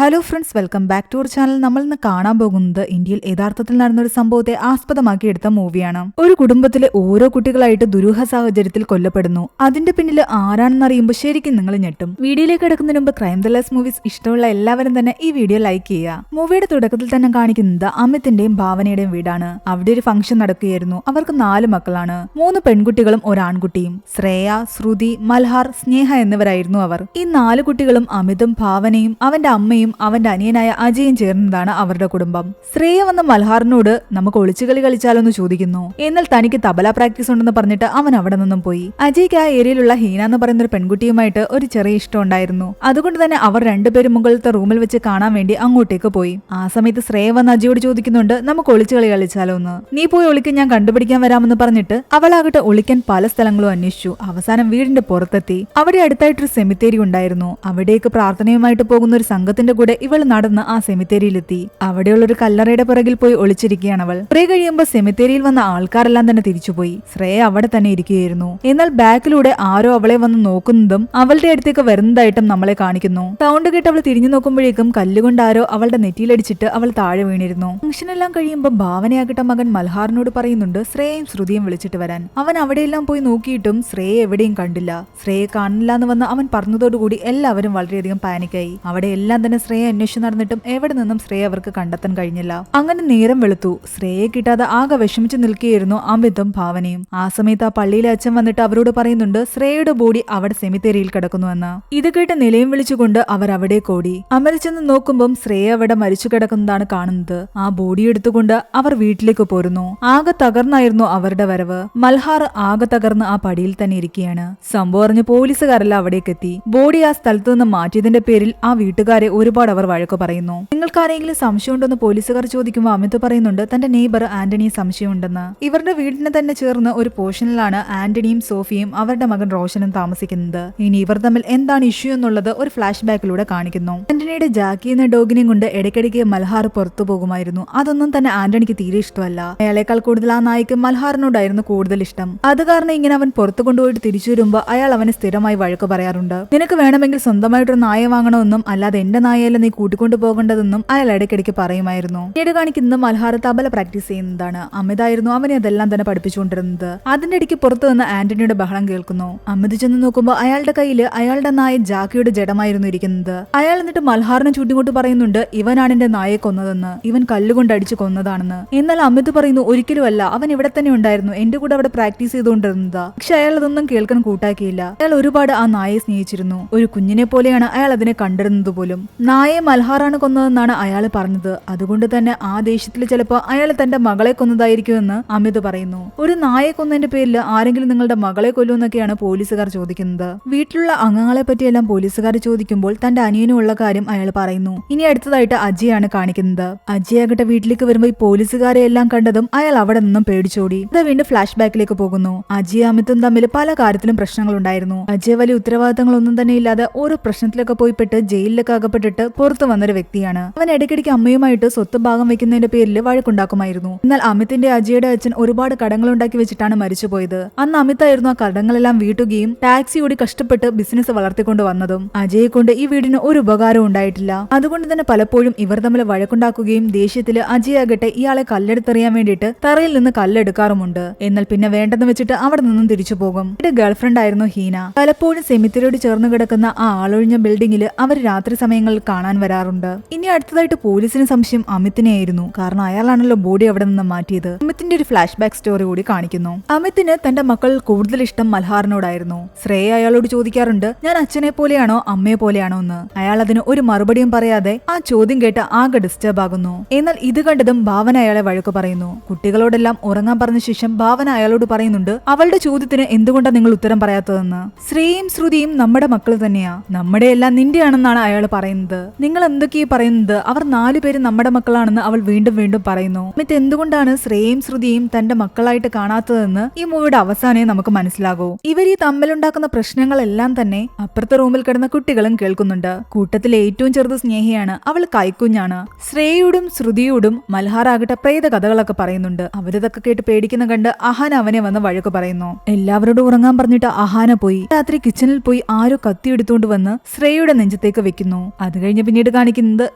Hello friends, welcome back to our channel. നമ്മൾ ഇന്ന് കാണാൻ പോകുന്നത് ഇന്ത്യയിൽ യഥാർത്ഥത്തിൽ നടന്നൊരു സംഭവത്തെ ആസ്പദമാക്കി എടുത്ത മൂവിയാണ്. ഒരു കുടുംബത്തിലെ ഓരോ കുട്ടികളായിട്ട് ദുരൂഹ സാഹചര്യത്തിൽ കൊല്ലപ്പെടുന്നു. അതിന്റെ പിന്നിൽ ആരാണെന്ന് അറിയുമ്പോൾ ശരിക്കും നിങ്ങൾ ഞെട്ടും. വീഡിയോയിലേക്ക് കിടക്കുന്നതിന് മുമ്പ് ക്രൈം ത്രില്ലേഴ്സ് മൂവീസ് ഇഷ്ടമുള്ള എല്ലാവരും തന്നെ ഈ വീഡിയോ ലൈക്ക് ചെയ്യുക. മൂവിയുടെ തുടക്കത്തിൽ തന്നെ കാണിക്കുന്നത് അമിതിന്റെയും ഭാവനയുടെയും വീടാണ്. അവിടെ ഒരു ഫംഗ്ഷൻ നടക്കുകയായിരുന്നു. അവർക്ക് 4 മക്കളാണ്, 3 പെൺകുട്ടികളും ഒരു ആൺകുട്ടിയും. ശ്രേയ, ശ്രുതി, മൽഹാർ, സ്നേഹ എന്നിവരായിരുന്നു അവർ. ഈ 4 കുട്ടികളും അമിതും ഭാവനയും അവന്റെ അമ്മയും അവന്റെ അനിയനായ അജയും ചേർന്നതാണ് അവരുടെ കുടുംബം. ശ്രേയ വന്ന മൽഹാറിനോട് നമുക്ക് ഒളിച്ചുകളി കളിച്ചാലോന്ന് ചോദിക്കുന്നു. എന്നാൽ തനിക്ക് തബല പ്രാക്ടീസ് ഉണ്ടെന്ന് പറഞ്ഞിട്ട് അവൻ അവിടെ നിന്നും പോയി. അജയ്ക്ക് ആ ഏരിയയിലുള്ള ഹീന എന്ന് പറയുന്ന ഒരു പെൺകുട്ടിയുമായിട്ട് ഒരു ചെറിയ ഇഷ്ടം ഉണ്ടായിരുന്നു. അതുകൊണ്ട് തന്നെ അവർ രണ്ടുപേരും മുകളിലത്തെ റൂമിൽ വെച്ച് കാണാൻ വേണ്ടി അങ്ങോട്ടേക്ക് പോയി. ആ സമയത്ത് ശ്രേയ വന്ന് അജയോട് ചോദിക്കുന്നുണ്ട്, നമുക്ക് ഒളിച്ചുകളി കളിച്ചാലോന്ന്. നീ പോയി ഒളിക്ക്, ഞാൻ കണ്ടുപിടിക്കാൻ വരാമെന്ന് പറഞ്ഞിട്ട് അവളാകട്ടെ ഒളിക്കാൻ പല സ്ഥലങ്ങളും അന്വേഷിച്ചു. അവസാനം വീടിന്റെ പുറത്തെത്തി. അവിടെ അടുത്തായിട്ടൊരു സെമിത്തേരി ഉണ്ടായിരുന്നു. അവിടേക്ക് പ്രാർത്ഥനയുമായിട്ട് പോകുന്ന ഒരു സംഘത്തിന്റെ കൂടെ ഇവൾ നടന്ന് ആ സെമിത്തേരിയിലെത്തി. അവിടെയുള്ളൊരു കല്ലറയുടെ പിറകിൽ പോയി ഒളിച്ചിരിക്കുകയാണ് അവൾ. കുറെ കഴിയുമ്പോൾ സെമിത്തേരിയിൽ വന്ന ആൾക്കാരെല്ലാം തന്നെ തിരിച്ചുപോയി. ശ്രേയ അവിടെ തന്നെ ഇരിക്കുകയായിരുന്നു. എന്നാൽ ബാക്കിലൂടെ ആരോ അവളെ വന്ന് നോക്കുന്നതും അവളുടെ അടുത്തേക്ക് വരുന്നതായിട്ടും നമ്മളെ കാണിക്കുന്നു. സൗണ്ട് കേട്ട് അവൾ തിരിഞ്ഞു നോക്കുമ്പോഴേക്കും കല്ലുകൊണ്ട് ആരോ അവളുടെ നെറ്റിയിലടിച്ചിട്ട് അവൾ താഴെ വീണിരുന്നു. ഫംഗ്ഷനെല്ലാം കഴിയുമ്പോൾ ഭാവനയാകട്ടെ മകൻ മൽഹാറിനോട് പറയുന്നുണ്ട് ശ്രേയയും ശ്രുതിയും വിളിച്ചിട്ട് വരാൻ. അവൻ അവിടെയെല്ലാം പോയി നോക്കിയിട്ടും ശ്രേയ എവിടെയും കണ്ടില്ല. ശ്രേയെ കാണില്ല എന്ന് വന്ന് അവൻ പറഞ്ഞതോടുകൂടി എല്ലാവരും വളരെയധികം പാനിക്കായി. അവിടെ എല്ലാം തന്നെ ശ്രേയ അന്വേഷിച്ച് നടന്നിട്ടും എവിടെ നിന്നും ശ്രേയ അവർക്ക് കണ്ടെത്താൻ കഴിഞ്ഞില്ല. അങ്ങനെ നേരം വെളുത്തു. ശ്രേയെ കിട്ടാതെ ആകെ വിഷമിച്ചു നിൽക്കുകയായിരുന്നു അമിതും ഭാവനയും. ആ സമയത്ത് ആ പള്ളിയിലെ അച്ഛൻ വന്നിട്ട് അവരോട് പറയുന്നുണ്ട് ശ്രേയയുടെ ബോഡി അവിടെ സെമിത്തേരിയിൽ കിടക്കുന്നുവെന്ന്. ഇത് കേട്ട് നിലയും വിളിച്ചുകൊണ്ട് അവർ അവിടെ ഓടി. അമിത് ചെന്ന് നോക്കുമ്പോൾ ശ്രേയ അവിടെ മരിച്ചു കിടക്കുന്നതാണ് കാണുന്നത്. ആ ബോഡി എടുത്തുകൊണ്ട് അവർ വീട്ടിലേക്ക് പോരുന്നു. ആകെ തകർന്നായിരുന്നു അവരുടെ വരവ്. മൽഹാർ ആകെ തകർന്ന് ആ പടിയിൽ തന്നെ ഇരിക്കുകയാണ്. സംഭവം അറിഞ്ഞ് പോലീസുകാരെല്ലാം അവിടേക്ക് എത്തി. ബോഡി ആ സ്ഥലത്ത് നിന്ന് മാറ്റിയതിന്റെ പേരിൽ ആ വീട്ടുകാരെ ഒരുപാട് അവർ വഴക്ക് പറയുന്നു. നിങ്ങൾക്ക് ആരെങ്കിലും സംശയമുണ്ടെന്ന് പോലീസുകാർ ചോദിക്കുമ്പോൾ അമിത് പറയുന്നുണ്ട് തന്റെ നെയ്ബർ ആന്റണിയെ സംശയമുണ്ടെന്ന്. ഇവരുടെ വീടിന് തന്നെ ചേർന്ന് ഒരു പോർഷനിലാണ് ആന്റണിയും സോഫിയും അവരുടെ മകൻ റോഷനും താമസിക്കുന്നത്. ഇനി ഇവർ തമ്മിൽ എന്താണ് ഇഷ്യൂ എന്നുള്ളത് ഒരു ഫ്ലാഷ് ബാക്കിലൂടെ കാണിക്കുന്നു. ആന്റണിയുടെ ജാക്കി എന്ന ഡോഗിനെയും കൊണ്ട് ഇടയ്ക്കിടയ്ക്ക് മൽഹാർ പുറത്തു പോകുമായിരുന്നു. അതൊന്നും തന്നെ ആന്റണിക്ക് തീരെ ഇഷ്ടമല്ല. അയാളെക്കാൾ കൂടുതൽ ആ നായ്ക്ക് മൽഹാറിനോടായിരുന്നു കൂടുതൽ ഇഷ്ടം. അത് കാരണം ഇങ്ങനെ അവൻ പുറത്തു കൊണ്ടുപോയിട്ട് തിരിച്ചു വരുമ്പോൾ അയാൾ അവനെ സ്ഥിരമായി വഴക്ക് പറയാറുണ്ട്. നിനക്ക് വേണമെങ്കിൽ സ്വന്തമായിട്ടൊരു നായ വാങ്ങണമെന്നും അല്ലാതെ എന്റെ നായയല്ല നീ കൂട്ടിക്കൊണ്ടു പോകേണ്ടതെന്നും അയാൾ ഇടയ്ക്കിടയ്ക്ക് പറയുമായിരുന്നു. പിന്നീട് കാണിക്കുന്നത് മൽഹാർ തബല പ്രാക്ടീസ് ചെയ്യുന്നതാണ്. അമിതായിരുന്നു അവനെ അതെല്ലാം തന്നെ പഠിപ്പിച്ചുകൊണ്ടിരുന്നത്. അതിന്റെ ഇടയ്ക്ക് പുറത്തു നിന്ന് ആന്റണിയുടെ ബഹളം കേൾക്കുന്നു. അമിത് ചെന്ന് നോക്കുമ്പോൾ അയാളുടെ കയ്യിൽ അയാളുടെ നായ ജാക്കിയുടെ ജഡമായിരുന്നു ഇരിക്കുന്നത്. അയാൾ എന്നിട്ട് മൽഹാറിനെ ചൂണ്ടിക്കൊണ്ട് പറയുന്നുണ്ട് ഇവനാണ് എന്റെ നായയെ കൊന്നതെന്ന്, ഇവൻ കല്ലുകൊണ്ട് അടിച്ചു കൊന്നതാണെന്ന്. എന്നാൽ അമിത് പറയുന്നു ഒരിക്കലുമല്ല, അവൻ ഇവിടെ തന്നെ ഉണ്ടായിരുന്നു, എന്റെ കൂടെ അവിടെ പ്രാക്ടീസ് ചെയ്തുകൊണ്ടിരുന്നത്. പക്ഷെ അയാൾ അതൊന്നും കേൾക്കാൻ കൂട്ടാക്കിയില്ല. അയാൾ ഒരുപാട് ആ നായയെ സ്നേഹിച്ചിരുന്നു. ഒരു കുഞ്ഞിനെ പോലെയാണ് അയാൾ അതിനെ കണ്ടിരുന്നത് പോലും. നായയെ മൽഹാറാണ് കൊന്നതെന്നാണ് അയാൾ പറഞ്ഞത്. അതുകൊണ്ട് തന്നെ ആ ദേഷ്യത്തിൽ ചിലപ്പോൾ അയാൾ തന്റെ മകളെ കൊന്നതായിരിക്കുമെന്ന് അമിത് പറയുന്നു. ഒരു നായയെ കൊന്നതിന്റെ പേരിൽ ആരെങ്കിലും നിങ്ങളുടെ മകളെ കൊല്ലുമെന്നൊക്കെയാണ് പോലീസുകാർ ചോദിക്കുന്നത്. വീട്ടിലുള്ള അംഗങ്ങളെ പറ്റിയെല്ലാം പോലീസുകാർ ചോദിക്കുമ്പോൾ തന്റെ അനിയനുള്ള കാര്യം അയാൾ പറയുന്നു. ഇനി അടുത്തതായിട്ട് അജയാണ് കാണിക്കുന്നത്. അജയാകട്ടെ വീട്ടിലേക്ക് വരുമ്പോൾ ഈ പോലീസുകാരെ എല്ലാം കണ്ടതും അയാൾ അവിടെ നിന്നും പേടിച്ചോടി. ഇത് വീണ്ടും ഫ്ലാഷ് ബാക്കിലേക്ക് പോകുന്നു. അജയ് അമിതും തമ്മിൽ പല കാര്യത്തിലും പ്രശ്നങ്ങൾ ഉണ്ടായിരുന്നു. അജയ് വലിയ ഉത്തരവാദിത്തങ്ങളൊന്നും തന്നെ ഇല്ലാതെ ഓരോ പ്രശ്നത്തിലൊക്കെ പോയിപ്പെട്ട് ജയിലിലൊക്കെ അകപ്പെട്ടിട്ട് പുറത്തു വന്നൊരു വ്യക്തിയാണ്. അവൻ ഇടയ്ക്കിടയ്ക്ക് അമ്മയുമായിട്ട് സ്വത്ത് ഭാഗം വെക്കുന്നതിന്റെ പേരിൽ വഴക്കുണ്ടാക്കുമായിരുന്നു. എന്നാൽ അമിതിന്റെ അജയുടെ അച്ഛൻ ഒരുപാട് കടങ്ങൾ ഉണ്ടാക്കി വെച്ചിട്ടാണ് മരിച്ചുപോയത്. അന്ന് അമിതായിരുന്നു ആ കടങ്ങളെല്ലാം വീട്ടുകയും ടാക്സി ഓടി കഷ്ടപ്പെട്ട് ബിസിനസ് വളർത്തിക്കൊണ്ട് വന്നതും. അജയെ കൊണ്ട് ഈ വീടിന് ഒരു ഉപകാരവും ഉണ്ടായിട്ടില്ല. അതുകൊണ്ട് തന്നെ പലപ്പോഴും ഇവർ തമ്മിൽ വഴക്കുണ്ടാക്കുകയും ദേഷ്യത്തില് അജയാകട്ടെ ഇയാളെ കല്ലെടുത്തെറിയാൻ വേണ്ടിയിട്ട് തറയിൽ നിന്ന് കല്ലെടുക്കാറുമുണ്ട്. എന്നാൽ പിന്നെ വേണ്ടെന്ന് വെച്ചിട്ട് അവിടെ നിന്നും തിരിച്ചു പോകും. എന്റെ ഗേൾഫ്രണ്ട് ആയിരുന്നു ഹീന. പലപ്പോഴും സെമിത്തേരിയോട് ചേർന്ന് കിടക്കുന്ന ആ ആളൊഴിഞ്ഞ ബിൽഡിംഗിൽ അവർ രാത്രി സമയങ്ങളിൽ കാണാൻ വരാറുണ്ട്. ഇനി അടുത്തതായിട്ട് പോലീസിന് സംശയം അമിതിനെ ആയിരുന്നു. കാരണം അയാളാണല്ലോ ബോഡി അവിടെ നിന്ന് മാറ്റിയത്. അമിതിന്റെ ഒരു ഫ്ലാഷ് ബാക്ക് സ്റ്റോറി കൂടി കാണിക്കുന്നു. അമിതിന് തന്റെ മക്കളിൽ കൂടുതൽ ഇഷ്ടം മൽഹാറിനോടായിരുന്നു. ശ്രേയ അയാളോട് ചോദിക്കാറുണ്ട് ഞാൻ അച്ഛനെ പോലെയാണോ അമ്മയെ പോലെയാണോ എന്ന്. അയാൾ അതിന് ഒരു മറുപടിയും പറയാതെ ആ ചോദ്യം കേട്ട് ആകെ ഡിസ്റ്റർബ് ആകുന്നു. എന്നാൽ ഇത് കണ്ടതും ഭാവന അയാളെ വഴക്ക് പറയുന്നു. കുട്ടികളോടെല്ലാം ഉറങ്ങാൻ പറഞ്ഞ ശേഷം ഭാവന അയാളോട് പറയുന്നുണ്ട് അവളുടെ ചോദ്യത്തിന് എന്തുകൊണ്ടാണ് നിങ്ങൾ ഉത്തരം പറയാത്തതെന്ന്. ശ്രേയയും ശ്രുതിയും നമ്മുടെ മക്കൾ തന്നെയാ, നമ്മുടെ എല്ലാം നിന്റെയാണെന്നാണ് അയാൾ പറയുന്നത്. നിങ്ങൾ എന്തൊക്കെയാ പറയുന്നത്, അവർ 4 പേരും നമ്മുടെ മക്കളാണെന്ന് അവൾ വീണ്ടും വീണ്ടും പറയുന്നു. എന്നിട്ട് എന്തുകൊണ്ടാണ് ശ്രേയയും ശ്രുതിയും തന്റെ മക്കളായിട്ട് കാണാത്തതെന്ന് ഈ മൂവിയുടെ അവസാനേ നമുക്ക് മനസ്സിലാകൂ. ഇവർ ഈ തമ്മിലുണ്ടാക്കുന്ന പ്രശ്നങ്ങളെല്ലാം തന്നെ അപ്പുറത്തെ റൂമിൽ കിടന്ന കുട്ടികളും കേൾക്കുന്നുണ്ട്. കൂട്ടത്തിൽ ഏറ്റവും ചെറുത് സ്നേഹിയാണ്. അവൾ കൈക്കുഞ്ഞാണ്. ശ്രേയയോടും ശ്രുതിയോടും മൽഹാറാകട്ടെ പ്രേത കഥകളൊക്കെ പറയുന്നുണ്ട്. അവരിതൊക്കെ കേട്ട് പേടിക്കുന്ന കണ്ട് അഹാന അവനെ വന്ന് വഴക്ക് പറയുന്നു. എല്ലാവരോടും ഉറങ്ങാൻ പറഞ്ഞിട്ട് അഹാന പോയി. രാത്രി കിച്ചണിൽ പോയി ആരോ കത്തി എടുത്തുകൊണ്ട് വന്ന് ശ്രേയയുടെ നെഞ്ചത്തേക്ക് വെക്കുന്നു. അത് കഴിഞ്ഞ് പിന്നീട് കാണിക്കുന്നത്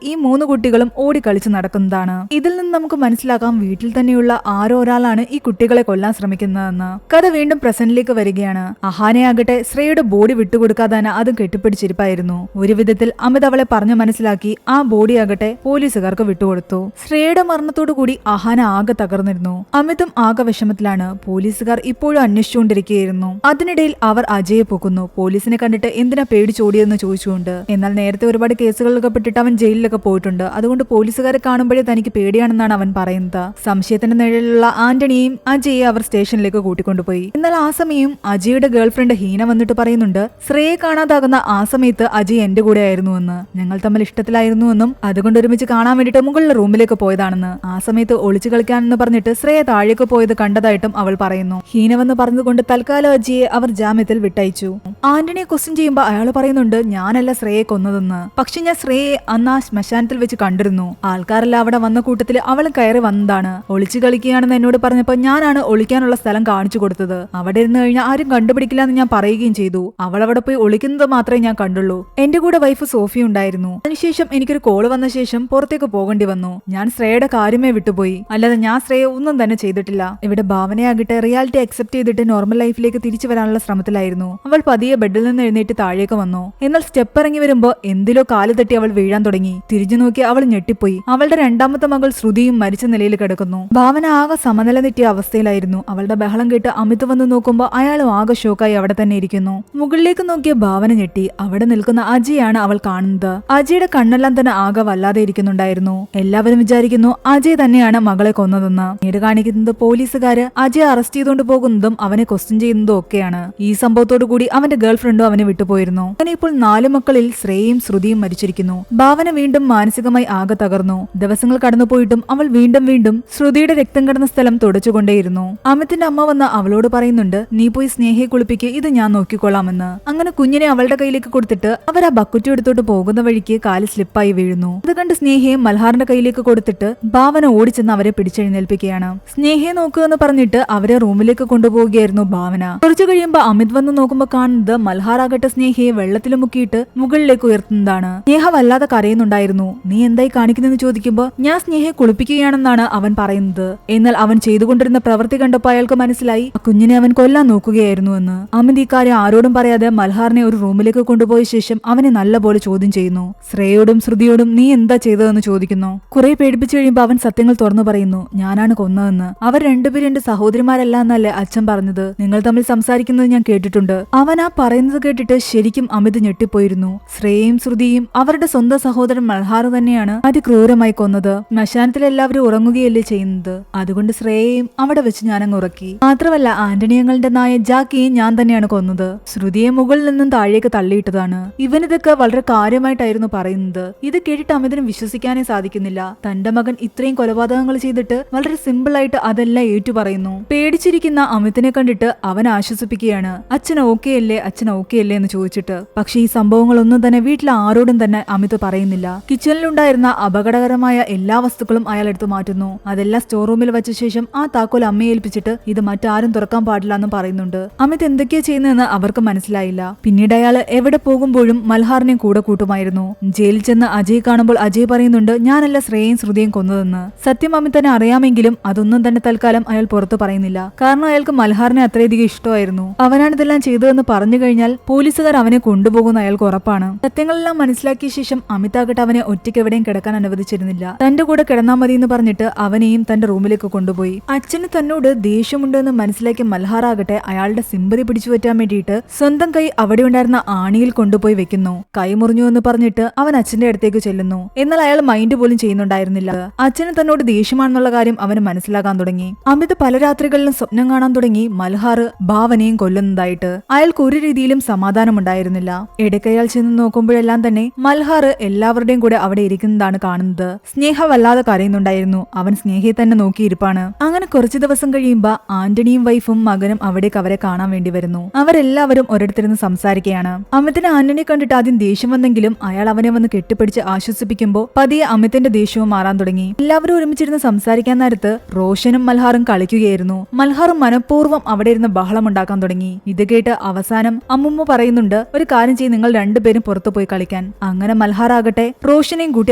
ഈ 3 കുട്ടികളും ഓടിക്കളിച്ച് നടക്കുന്നതാണ്. ഇതിൽ നിന്ന് നമുക്ക് മനസ്സിലാക്കാം വീട്ടിൽ തന്നെയുള്ള ആരോ ഒരാളാണ് ഈ കുട്ടികളെ കൊല്ലാൻ ശ്രമിക്കുന്നതെന്ന്. കഥ വീണ്ടും പ്രസന്റിലേക്ക് വരികയാണ്. അഹാനയാകട്ടെ ശ്രേയയുടെ ബോഡി വിട്ടുകൊടുക്കാതെ തന്നെ അതും കെട്ടിപ്പിടിച്ചിരിപ്പായിരുന്നു. ഒരു വിധത്തിൽ അമിത് അവളെ പറഞ്ഞു മനസ്സിലാക്കി ആ ബോഡി ആകട്ടെ പോലീസുകാർക്ക് വിട്ടുകൊടുത്തു. ശ്രേയയുടെ മരണത്തോടു കൂടി അഹാന ആകെ തകർന്നിരുന്നു. അമിതും ആകെ വിഷമത്തിലാണ്. പോലീസുകാർ ഇപ്പോഴും അന്വേഷിച്ചുകൊണ്ടിരിക്കുകയായിരുന്നു. അതിനിടയിൽ അവർ അജയെ പൊക്കുന്നു. പോലീസിനെ കണ്ടിട്ട് എന്തിനാ പേടിച്ചോടിയെന്ന് ചോദിച്ചുകൊണ്ട്. എന്നാൽ നേരത്തെ ഒരുപാട് കേസുകളിലൊക്കെ പെട്ടിട്ട് അവൻ ജയിലിലൊക്കെ പോയിട്ടുണ്ട്. അതുകൊണ്ട് പോലീസുകാരെ കാണുമ്പോഴേ തനിക്ക് പേടിയാണെന്നാണ് അവൻ പറയുന്നത്. സംശയത്തിന്റെ നിഴലിലുള്ള ആന്റണിയെയും അജയെ അവർ സ്റ്റേഷനിലേക്ക് കൂട്ടിക്കൊണ്ടുപോയി. എന്നാൽ ആ സമയം അജയുടെ ഗേൾഫ്രണ്ട് ഹീന വന്നിട്ട് പറയുന്നുണ്ട് ശ്രേയെ കാണാതാകുന്ന ആ സമയത്ത് അജയ് എന്റെ കൂടെ ആയിരുന്നുവെന്ന്. ഞങ്ങൾ തമ്മിൽ ഇഷ്ടത്തിലായിരുന്നുവെന്നും അതുകൊണ്ട് ഒരുമിച്ച് കാണാൻ വേണ്ടിട്ട് മുകളിലെ റൂമിലേക്ക് പോയതാണെന്ന്. ആ സമയത്ത് ഒളിച്ചു കളിക്കാനെന്ന് പറഞ്ഞിട്ട് ശ്രേയ താഴേക്ക് പോയത് കണ്ടതായിട്ടും അവൾ പറയുന്നു. ഹീന വന്ന് പറഞ്ഞതുകൊണ്ട് തൽക്കാലം അജയെ അവർ ജാമ്യത്തിൽ വിട്ടയച്ചു. ആന്റണിയെ ക്വസ്റ്റ്യൻ ചെയ്യുമ്പോൾ അയാൾ പറയുന്നുണ്ട് ഞാനല്ല ശ്രേയെ കൊന്നതെന്ന്. പക്ഷെ ഞാൻ ശ്രേയെ അന്ന് ആ ശ്മശാനത്തിൽ വെച്ച് കണ്ടിരുന്നു. ആൾക്കാരെല്ലാം അവിടെ വന്ന കൂട്ടത്തിൽ അവൾ കയറി വന്നതാണ്. ഒളിച്ചു കളിക്കുകയാണെന്ന് എന്നോട് പറഞ്ഞപ്പോ ഞാനാണ് ഒളിക്കാനുള്ള സ്ഥലം കാണിച്ചു കൊടുത്തത്. അവിടെ ഇരുന്ന് കഴിഞ്ഞാൽ ആരും കണ്ടുപിടിക്കില്ല എന്ന് ഞാൻ പറയുകയും ചെയ്തു. അവൾ അവിടെ പോയി ഒളിക്കുന്നത് മാത്രമേ ഞാൻ കണ്ടുള്ളൂ. എന്റെ കൂടെ വൈഫ് സോഫി ഉണ്ടായിരുന്നു. അതിനുശേഷം എനിക്കൊരു കോള് വന്ന ശേഷം പുറത്തേക്ക് പോകേണ്ടി വന്നു. ഞാൻ ശ്രേയയുടെ കാര്യമേ വിട്ടുപോയി. അല്ലാതെ ഞാൻ ശ്രേയ ഒന്നും തന്നെ ചെയ്തിട്ടില്ല. ഇവിടെ ഭാവനയാകട്ടെ റിയാലിറ്റി അക്സെപ്റ്റ് ചെയ്തിട്ട് നോർമൽ ലൈഫിലേക്ക് തിരിച്ചു വരാനുള്ള ശ്രമത്തിലായിരുന്നു. അവൾ പതിയെ ബെഡിൽ നിന്ന് എഴുന്നേറ്റ് താഴേക്ക് വന്നു. എന്നാൽ സ്റ്റെപ്പ് ഇറങ്ങി വരുമ്പോ എന്തിലോ കാല് തട്ടി അവൾ വീഴാൻ തുടങ്ങി. തിരിഞ്ഞു നോക്കി അവൾ ഞെട്ടിപ്പോയി. അവളുടെ രണ്ടാമത്തെ മകൾ ശ്രുതിയും മരിച്ച നിലയിൽ കിടക്കുന്നു. ഭാവന ആകെ സമനില തെറ്റിയ അവസ്ഥയിലായിരുന്നു. അവളുടെ ബഹളം കേട്ട് അമിത് വന്ന് നോക്കുമ്പോൾ അയാളും ആകെ ഷോക്കായി അവിടെ തന്നെ ഇരിക്കുന്നു. മുകളിലേക്ക് നോക്കിയ ഭാവന ഞെട്ടി. അവിടെ നിൽക്കുന്ന അജയാണ് അവൾ കാണുന്നത്. അജയുടെ കണ്ണെല്ലാം തന്നെ ആകെ വല്ലാതെ ഇരിക്കുന്നുണ്ടായിരുന്നു. എല്ലാവരും വിചാരിക്കുന്നു അജയ് തന്നെയാണ് മകളെ കൊന്നതെന്ന്. പിന്നീട് കാണിക്കുന്നത് പോലീസുകാര് അജയ് അറസ്റ്റ് ചെയ്തുകൊണ്ട് പോകുന്നതും അവനെ ക്വസ്റ്റ്യൻ ചെയ്യുന്നതും ഒക്കെയാണ്. ഈ സംഭവത്തോടു കൂടി അവന്റെ ഗേൾഫ്രണ്ടും അവനെ വിട്ടുപോയിരുന്നു. അങ്ങനെ ഇപ്പോൾ 4 മക്കളിൽ ശ്രേയയും ശ്രുതിയും മരിച്ചിരിക്കുന്നു. ഭാവന വീണ്ടും മാനസികമായി ആകെ തകർന്നു. ദിവസങ്ങൾ കടന്നുപോയിട്ടും അവൾ വീണ്ടും വീണ്ടും ശ്രുതിയുടെ രക്തം കിടന്ന സ്ഥലം തുടച്ചുകൊണ്ടേയിരുന്നു. അമിത്തിന്റെ അമ്മ വന്ന് അവളോട് പറയുന്നുണ്ട് നീ പോയി സ്നേഹയെ കുളിപ്പിക്ക്, ഇത് ഞാൻ നോക്കിക്കൊള്ളാമെന്ന്. അങ്ങനെ കുഞ്ഞിനെ അവളുടെ കയ്യിലേക്ക് കൊടുത്തിട്ട് അവർ ആ ബക്കറ്റ് എടുത്തോട്ട് പോകുന്ന വഴിക്ക് കാല് സ്ലിപ്പായി വീഴുന്നു. അത് കണ്ട് സ്നേഹയെ മൽഹാറിന്റെ കയ്യിലേക്ക് കൊടുത്തിട്ട് ഭാവന ഓടിച്ചെന്ന് അവരെ പിടിച്ചെഴുന്നേൽപ്പിക്കുകയാണ്. സ്നേഹയെ നോക്കുകയെന്ന് പറഞ്ഞിട്ട് അവരെ റൂമിലേക്ക് കൊണ്ടുപോവുകയായിരുന്നു ഭാവന. കുറച്ചു കഴിയുമ്പോൾ അമിത് വന്ന് നോക്കുമ്പോൾ കാണുന്നത് മൽഹാർ ആകട്ടെ സ്നേഹയെ വെള്ളത്തിൽ മുക്കിയിട്ട് മുകളിലേക്ക് ഉയർത്തുന്നതാണ്. സ്നേഹ വല്ലാതെ കരയുന്നുണ്ടായിരുന്നു. നീ എന്തായി കാണിക്കുന്നെന്ന് ചോദിക്കുമ്പോൾ ഞാൻ സ്നേഹയെ കുളിപ്പിക്കുകയാണെന്നാണ് അവൻ പറയുന്നത്. എന്നാൽ അവൻ ചെയ്തുകൊണ്ടിരുന്ന പ്രവൃത്തി കണ്ടപ്പോൾ അയാൾക്ക് മനസ്സിലായി ആ കുഞ്ഞിനെ അവൻ കൊല്ലാൻ നോക്കുകയായിരുന്നുവെന്ന്. അമിത് ഇക്കാര്യം ആരോടും പറയാതെ മൽഹാറിനെ ഒരു റൂമിലേക്ക് കൊണ്ടുപോയ ശേഷം അവനെ നല്ലപോലെ ചോദ്യം ചെയ്യുന്നു. ശ്രേയോടും ശ്രുതിയോടും നീ എന്താ ചെയ്തതെന്ന് ചോദിക്കുന്നു. കുറെ പേടിപ്പിച്ചു കഴിയുമ്പോൾ അവൻ സത്യങ്ങൾ തുറന്നു പറയുന്നു. ഞാനാണ് കൊന്നതെന്ന്. അവർ രണ്ടുപേരും എന്റെ സഹോദരിമാരല്ല എന്നല്ലേ അച്ഛൻ പറഞ്ഞത്. നിങ്ങൾ തമ്മിൽ സംസാരിക്കുന്നത് ഞാൻ കേട്ടിട്ടുണ്ട്. അവൻ ആ പറയുന്നത് കേട്ടിട്ട് ശരിക്കും അമിത് ഞെട്ടിപ്പോയിരുന്നു. ശ്രേയയും ശ്രുതിയും അവരുടെ സ്വന്തം സഹോദരൻ മൽഹാർ തന്നെയാണ് അതിക്രൂരമായി കൊന്നത്. ശ്മശാനത്തിൽ എല്ലാവരും ഉറങ്ങുകയല്ലേ ചെയ്യുന്നത്. അതുകൊണ്ട് ശ്രേയയും അവിടെ വെച്ച് ഞാനങ്ങ് ഉറക്കി. മാത്രമല്ല ആന്റണിയങ്ങളുടെ നായ ജാക്കിയെ ഞാൻ തന്നെയാണ് കൊന്നത്. ശ്രുതിയെ മുകളിൽ നിന്നും താഴേക്ക് തള്ളിയിട്ടതാണ്. ഇവനിതൊക്കെ വളരെ കാര്യമായിട്ടായിരുന്നു പറയുന്നത്. ഇത് കേട്ടിട്ട് അമിതിന് വിശ്വസിക്കാനേ സാധിക്കുന്നില്ല. തന്റെ മകൻ ഇത്രയും കൊലപാതകങ്ങൾ ചെയ്തിട്ട് വളരെ സിമ്പിൾ ആയിട്ട് അതെല്ലാം ഏറ്റു പറയുന്നു. പേടിച്ചിരിക്കുന്ന അമിതിനെ കണ്ടിട്ട് അവൻ ആശ്വസിപ്പിക്കുകയാണ്. അച്ഛൻ ഓക്കെ അല്ലേ, അച്ഛൻ ഓക്കെ അല്ലേ എന്ന് ചോദിച്ചിട്ട്. പക്ഷെ ഈ സംഭവങ്ങളൊന്നും തന്നെ വീട്ടിൽ ആരോടും തന്നെ അമിത് പറയുന്നില്ല. കിച്ചണിലുണ്ടായിരുന്ന അപകടകരമായ എല്ലാ വസ്തുക്കളും അയാൾ എടുത്തു മാറ്റുന്നു. അതെല്ലാം സ്റ്റോർ റൂമിൽ വെച്ച ശേഷം ആ താക്കോൽ അമ്മയെ ഏൽപ്പിച്ചിട്ട് ഇത് മറ്റാരും തുറക്കാൻ പാടില്ല എന്നും പറയുന്നുണ്ട്. അമിത് എന്തൊക്കെയാ ചെയ്യുന്നതെന്ന് അവർക്ക് മനസ്സിലായില്ല. പിന്നീട് അയാൾ എവിടെ പോകുമ്പോഴും മൽഹാറിനെ കൂടെ കൂട്ടുമായിരുന്നു. ജയിലിൽ ചെന്ന് അജയ് കാണുമ്പോൾ അജയ് പറയുന്നുണ്ട് ഞാനല്ല ശ്രേയയും ശ്രുതിയും കൊന്നതെന്ന്. സത്യം അമിത് തന്നെ അറിയാമെങ്കിലും അതൊന്നും തന്നെ തൽക്കാലം അയാൾ പുറത്തു പറയുന്നില്ല. കാരണം അയാൾക്ക് മൽഹാറിനെ അത്രയധികം ഇഷ്ടമായിരുന്നു. അവനാണ് ഇതെല്ലാം ചെയ്തതെന്ന് പറഞ്ഞു കഴിഞ്ഞാൽ പോലീസുകാർ അവനെ കൊണ്ടുപോകുന്ന അയാൾക്ക് ഉറപ്പാണ്. സത്യങ്ങളെല്ലാം മനസ്സിലാക്കിയ ശേഷം അമിതാകട്ടെ അവനെ ഒറ്റയ്ക്ക് എവിടെയും കിടക്കാൻ അനുവദിച്ചിരുന്നില്ല. തന്റെ കൂടെ കിടന്നാൽ മതി എന്ന് പറഞ്ഞിട്ട് അവനെയും തന്റെ റൂമിലേക്ക് കൊണ്ടുപോയി. അച്ഛന് തന്നോട് ദേഷ്യമുണ്ടെന്ന് മനസ്സിലാക്കിയ മൽഹാർ ആകട്ടെ അയാളുടെ സിമ്പതി പിടിച്ചു പറ്റാൻ വേണ്ടിയിട്ട് സ്വന്തം കൈ അവിടെ ഉണ്ടായിരുന്ന ആണിയിൽ കൊണ്ടുപോയി വെക്കുന്നു. കൈ മുറിഞ്ഞു എന്ന് പറഞ്ഞിട്ട് അവൻ അച്ഛന്റെ അടുത്തേക്ക് ചെല്ലുന്നു. എന്നാൽ അയാൾ മൈൻഡ് പോലും ചെയ്യുന്നുണ്ടായിരുന്നില്ല. അച്ഛന് തന്നോട് ദേഷ്യമാണെന്നുള്ള കാര്യം അവന് മനസ്സിലാക്കാൻ തുടങ്ങി. അമിത് പല രാത്രികളിലും സ്വപ്നം കാണാൻ തുടങ്ങി മൽഹാർ ഭാവനയും കൊല്ലുന്നതായിട്ട്. അയാൾക്ക് ഒരു രീതിയിലും സമാധാനമുണ്ടായിരുന്നില്ല. ഇടയ്ക്ക് അയാൾ ചെന്ന് നോക്കുമ്പോഴെല്ലാം തന്നെ മൽഹാർ എല്ലാവരുടെയും കൂടെ അവിടെ ഇരിക്കുന്നതാണ് കാണുന്നത്. സ്നേഹ വല്ലാതെ കരയുന്നുണ്ടായിരുന്നു. അവൻ സ്നേഹയെ തന്നെ നോക്കിയിരിപ്പാണ്. അങ്ങനെ കുറച്ചു ദിവസം കഴിയുമ്പോ ആന്റണിയും വൈഫും മകനും അവിടേക്ക് അവരെ കാണാൻ വേണ്ടി വരുന്നു. അവരെല്ലാവരും ഒരിടത്തിരുന്ന് സംസാരിക്കുകയാണ്. അമിതിന് ആന്റണിയെ കണ്ടിട്ട് ആദ്യം ദേഷ്യം വന്നെങ്കിലും അയാൾ അവനെ വന്ന് കെട്ടിപ്പിടിച്ച് ആശ്വസിപ്പിക്കുമ്പോൾ പതിയെ അമിതിന്റെ ദേഷ്യവും മാറാൻ തുടങ്ങി. എല്ലാവരും ഒരുമിച്ചിരുന്ന് സംസാരിക്കാൻ നേരത്ത് റോഷനും മൽഹാറും കളിക്കുകയായിരുന്നു. മൽഹാറും മനഃപൂർവ്വം അവിടെ ഇരുന്ന് ബഹളം ഉണ്ടാക്കാൻ തുടങ്ങി. ഇത് കേട്ട് അവസാനം അമ്മുമ്മ പറയുന്നുണ്ട് ഒരു കാര്യം ചെയ്ത് നിങ്ങൾ രണ്ടുപേരും പുറത്തു പോയി കളിക്കാൻ. അങ്ങനെ അങ്ങനെ മൽഹാർ ആകട്ടെ റോഷനെയും കൂട്ടി